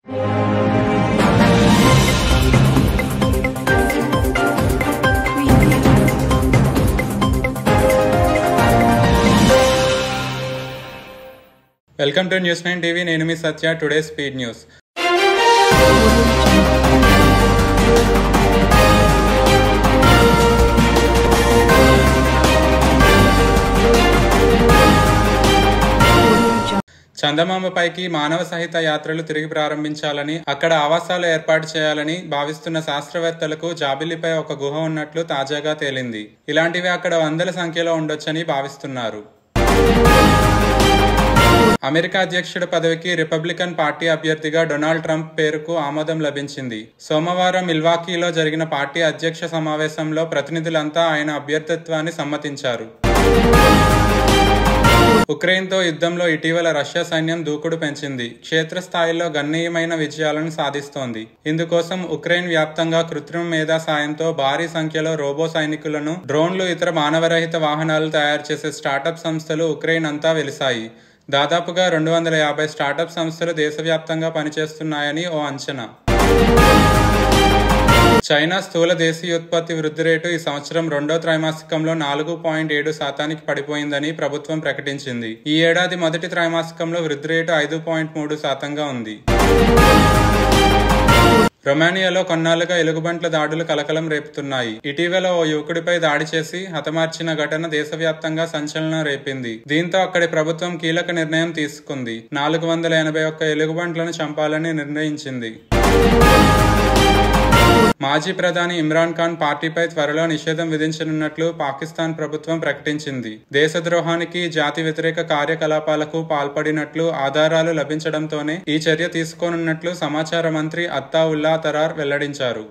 Welcome to news 9 TV. నేను మీ Satya. Today speed news. చందమామపైకి మానవ సహిత యాత్రలు తిరిగి ప్రారంభించాలని, అక్కడ ఆవాసాలు ఏర్పాటు చేయాలని భావిస్తున్న శాస్త్రవేత్తలకు జాబిల్లిపై ఒక గుహ ఉన్నట్లు తాజాగా తేలింది. ఇలాంటివి అక్కడ వందల సంఖ్యలో ఉండొచ్చని భావిస్తున్నారు. అమెరికా అధ్యక్షుడి పదవికి రిపబ్లికన్ పార్టీ అభ్యర్థిగా డొనాల్డ్ ట్రంప్ పేరుకు ఆమోదం లభించింది. సోమవారం మిల్వాకీలో జరిగిన పార్టీ అధ్యక్ష సమావేశంలో ప్రతినిధులంతా ఆయన అభ్యర్థిత్వాన్ని సమ్మతించారు. ఉక్రెయిన్తో యుద్ధంలో ఇటీవల రష్యా సైన్యం దూకుడు పెంచింది. క్షేత్రస్థాయిలో గణనీయమైన విజయాలను సాధిస్తోంది. ఇందుకోసం ఉక్రెయిన్ వ్యాప్తంగా కృత్రిమ మేధా సాయంతో భారీ సంఖ్యలో రోబో సైనికులను, డ్రోన్లు, ఇతర మానవరహిత వాహనాలు తయారు చేసే స్టార్టప్ సంస్థలు ఉక్రెయిన్ అంతా వెలిశాయి. దాదాపుగా 250 స్టార్టప్ సంస్థలు దేశవ్యాప్తంగా పనిచేస్తున్నాయని ఓ అంచనా. చైనా స్థూల దేశీయోత్పత్తి వృద్ధి రేటు ఈ సంవత్సరం రెండో త్రైమాసికంలో 4.7% పడిపోయిందని ప్రభుత్వం ప్రకటించింది. ఈ ఏడాది మొదటి త్రైమాసికంలో వృద్ధి రేటు 5.3%గా ఉంది. రొమానియాలో కొన్నాళ్లుగా ఎలుగుబంట్ల దాడులు కలకలం రేపుతున్నాయి. ఇటీవల ఓ యువకుడిపై దాడి చేసి హతమార్చిన ఘటన దేశవ్యాప్తంగా సంచలనం రేపింది. దీంతో అక్కడి ప్రభుత్వం కీలక నిర్ణయం తీసుకుంది. 481 ఎలుగుబంట్లను చంపాలని నిర్ణయించింది. మాజీ ప్రధాని ఇమ్రాన్ ఖాన్ పార్టీపై త్వరలో నిషేధం విధించనున్నట్లు పాకిస్తాన్ ప్రభుత్వం ప్రకటించింది. దేశద్రోహానికి, జాతి వ్యతిరేక కార్యకలాపాలకు పాల్పడినట్లు ఆధారాలు లభించడంతోనే ఈ చర్య తీసుకోనున్నట్లు సమాచార మంత్రి అత్తా ఉల్లా తరార్ వెల్లడించారు.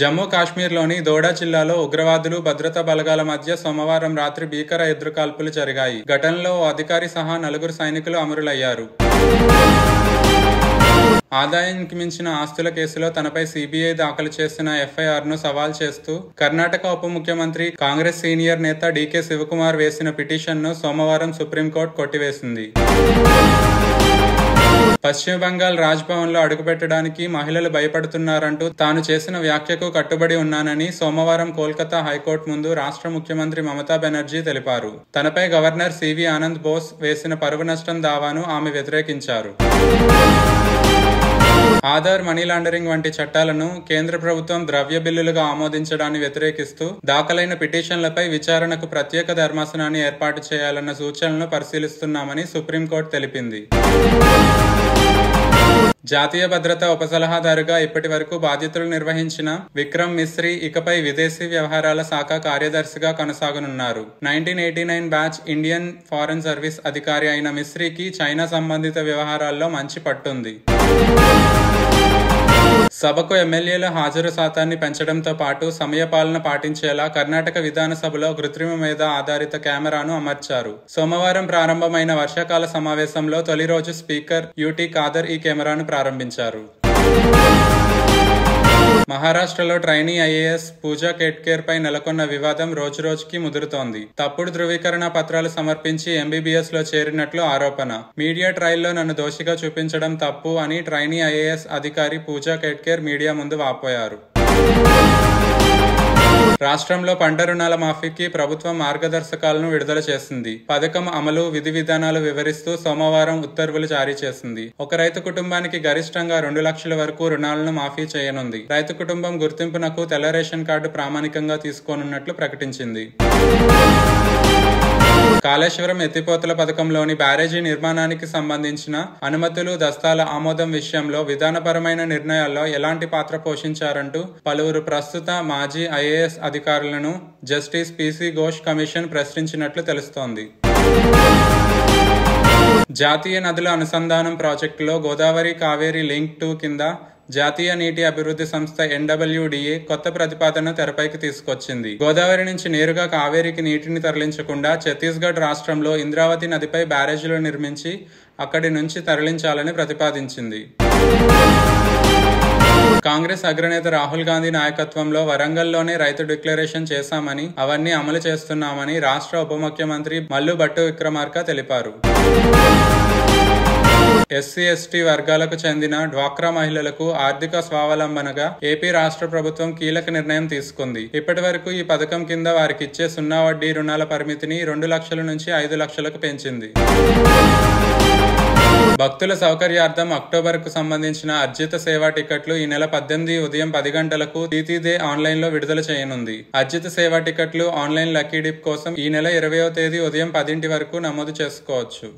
జమ్మూ కాశ్మీర్లోని దోడా జిల్లాలో ఉగ్రవాదులు, భద్రతా బలగాల మధ్య సోమవారం రాత్రి భీకర ఎదురుకాల్పులు జరిగాయి. ఘటనలో ఓ అధికారి సహా 4 సైనికులు అమరులయ్యారు. ఆదాయానికి మించిన ఆస్తుల కేసులో తనపై సిబిఐ దాఖలు చేసిన ఎఫ్ఐఆర్ను సవాల్ చేస్తూ కర్ణాటక ఉప ముఖ్యమంత్రి, కాంగ్రెస్ సీనియర్ నేత డీకే శివకుమార్ వేసిన పిటిషన్ను సోమవారం సుప్రీంకోర్టు కొట్టివేసింది. పశ్చిమ బంగాల్ రాజ్ భవన్ లో అడుగుపెట్టడానికి మహిళలు భయపడుతున్నారంటూ తాను చేసిన వ్యాఖ్యకు కట్టుబడి ఉన్నానని సోమవారం కోల్కతా హైకోర్టు ముందు రాష్ట్ర ముఖ్యమంత్రి మమతా బెనర్జీ తెలిపారు. తనపై గవర్నర్ సివి ఆనంద్ బోస్ వేసిన పరువు నష్టం దావాను ఆమె వ్యతిరేకించారు. ఆధార్, మనీ లాండరింగ్ వంటి చట్టాలను కేంద్ర ప్రభుత్వం ద్రవ్య బిల్లులుగా ఆమోదించడాన్ని వ్యతిరేకిస్తూ దాఖలైన పిటిషన్లపై విచారణకు ప్రత్యేక ధర్మాసనాన్ని ఏర్పాటు చేయాలన్న సూచనలను పరిశీలిస్తున్నామని సుప్రీంకోర్టు తెలిపింది. జాతీయ భద్రతా ఉపసలహాదారుగా ఇప్పటి వరకు బాధ్యతలు నిర్వహించిన విక్రమ్ మిస్రీ ఇకపై విదేశీ వ్యవహారాల శాఖ కార్యదర్శిగా కొనసాగనున్నారు. 1989 బ్యాచ్ ఇండియన్ ఫారెన్ సర్వీస్ అధికారి అయిన మిస్రీకి చైనా సంబంధిత వ్యవహారాల్లో మంచి పట్టుంది. సభకు ఎమ్మెల్యేల హాజరు శాతాన్ని పెంచడంతో పాటు సమయపాలన పాటించేలా కర్ణాటక విధానసభలో కృత్రిమ మేధ ఆధారిత కెమెరాను అమర్చారు. సోమవారం ప్రారంభమైన వర్షాకాల సమావేశంలో తొలి రోజు స్పీకర్ యుటి ఖాదర్ ఈ కెమెరాను ప్రారంభించారు. మహారాష్ట్రలో ట్రైనీ ఐఏఎస్ పూజా కేట్కేర్ పై నెలకొన్న వివాదం రోజురోజుకి ముదురుతోంది. తప్పుడు ధృవీకరణ పత్రాలు సమర్పించి ఎంబీబీఎస్ లో చేరినట్లు ఆరోపణ. మీడియా ట్రయల్లో నన్ను దోషిగా చూపించడం తప్పు అని ట్రైనీ ఐఏఎస్ అధికారి పూజా కేట్కేర్ మీడియా ముందు వాపోయారు. రాష్ట్రంలో పంట రుణాల మాఫీకి ప్రభుత్వం మార్గదర్శకాలను విడుదల చేసింది. పథకం అమలు, విధి విధానాలు వివరిస్తూ సోమవారం ఉత్తర్వులు జారీ చేసింది. ఒక రైతు కుటుంబానికి గరిష్టంగా 2 లక్షల వరకు రుణాలను మాఫీ చేయనుంది. రైతు కుటుంబం గుర్తింపునకు తెల్ల రేషన్ కార్డు ప్రామాణికంగా తీసుకోనున్నట్లు ప్రకటించింది. కాళేశ్వరం ఎత్తిపోతల పథకంలోని బ్యారేజీ నిర్మాణానికి సంబంధించిన అనుమతులు, దస్తాల ఆమోదం విషయంలో విధానపరమైన నిర్ణయాల్లో ఎలాంటి పాత్ర పోషించారంటూ పలువురు ప్రస్తుత, మాజీ ఐఏఎస్ అధికారులను జస్టిస్ పిసి ఘోష్ కమిషన్ ప్రశ్నించినట్లు తెలుస్తోంది. జాతీయ నదుల అనుసంధానం ప్రాజెక్టులో గోదావరి కావేరీ లింక్ 2 కింద జాతీయ నీటి అభివృద్ధి సంస్థ NWDA కొత్త ప్రతిపాదన తెరపైకి తీసుకొచ్చింది. గోదావరి నుంచి నేరుగా కావేరికి నీటిని తరలించకుండా ఛత్తీస్గఢ్ రాష్ట్రంలో ఇంద్రావతి నదిపై బ్యారేజీలు నిర్మించి అక్కడి నుంచి తరలించాలని ప్రతిపాదించింది. కాంగ్రెస్ అగ్రనేత రాహుల్ గాంధీ నాయకత్వంలో వరంగల్లోనే రైతు డిక్లరేషన్ చేశామని, అవన్నీ అమలు చేస్తున్నామని రాష్ట్ర ఉప ముఖ్యమంత్రి మల్లు భట్టు విక్రమార్క తెలిపారు. ఎస్సీ ఎస్టీ వర్గాలకు చెందిన డ్వాక్రా మహిళలకు ఆర్థిక స్వావలంబనగా ఏపీ రాష్ట్ర ప్రభుత్వం కీలక నిర్ణయం తీసుకుంది. ఇప్పటి వరకు ఈ పథకం కింద వారికి ఇచ్చే 0 వడ్డీ రుణాల పరిమితిని 2 లక్షల నుంచి 5 లక్షలకు పెంచింది. భక్తుల సౌకర్యార్థం అక్టోబర్కు సంబంధించిన అర్జిత సేవా టికెట్లు ఈ నెల 18 ఉదయం 10 గంటలకు తీతీదే ఆన్లైన్లో విడుదల చేయనుంది. అర్జిత సేవా టికెట్లు ఆన్లైన్ లక్కీ డిప్ కోసం ఈ నెల 20వ తేదీ ఉదయం 10 వరకు నమోదు చేసుకోవచ్చు.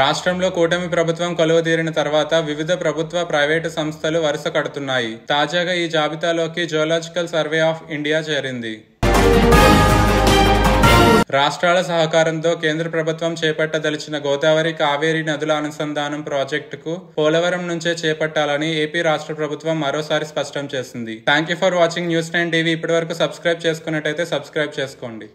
రాష్ట్రంలో కూటమి ప్రభుత్వం కొలువుదీరిన తర్వాత వివిధ ప్రభుత్వ ప్రైవేటు సంస్థలు వరుస కడుతున్నాయి. తాజాగా ఈ జాబితాలోకి జియోలాజికల్ సర్వే ఆఫ్ ఇండియా చేరింది. రాష్ట్రాల సహకారంతో కేంద్ర ప్రభుత్వం చేపట్టదలిచిన గోదావరి కావేరీ నదుల అనుసంధానం ప్రాజెక్టుకు పోలవరం నుంచే చేపట్టాలని ఏపీ రాష్ట్ర ప్రభుత్వం మరోసారి స్పష్టం చేసింది. Thank you for watching news 9 TV. ఇప్పటి వరకు సబ్స్క్రైబ్ చేసుకున్నట్టయితే సబ్స్క్రైబ్ చేసుకోండి.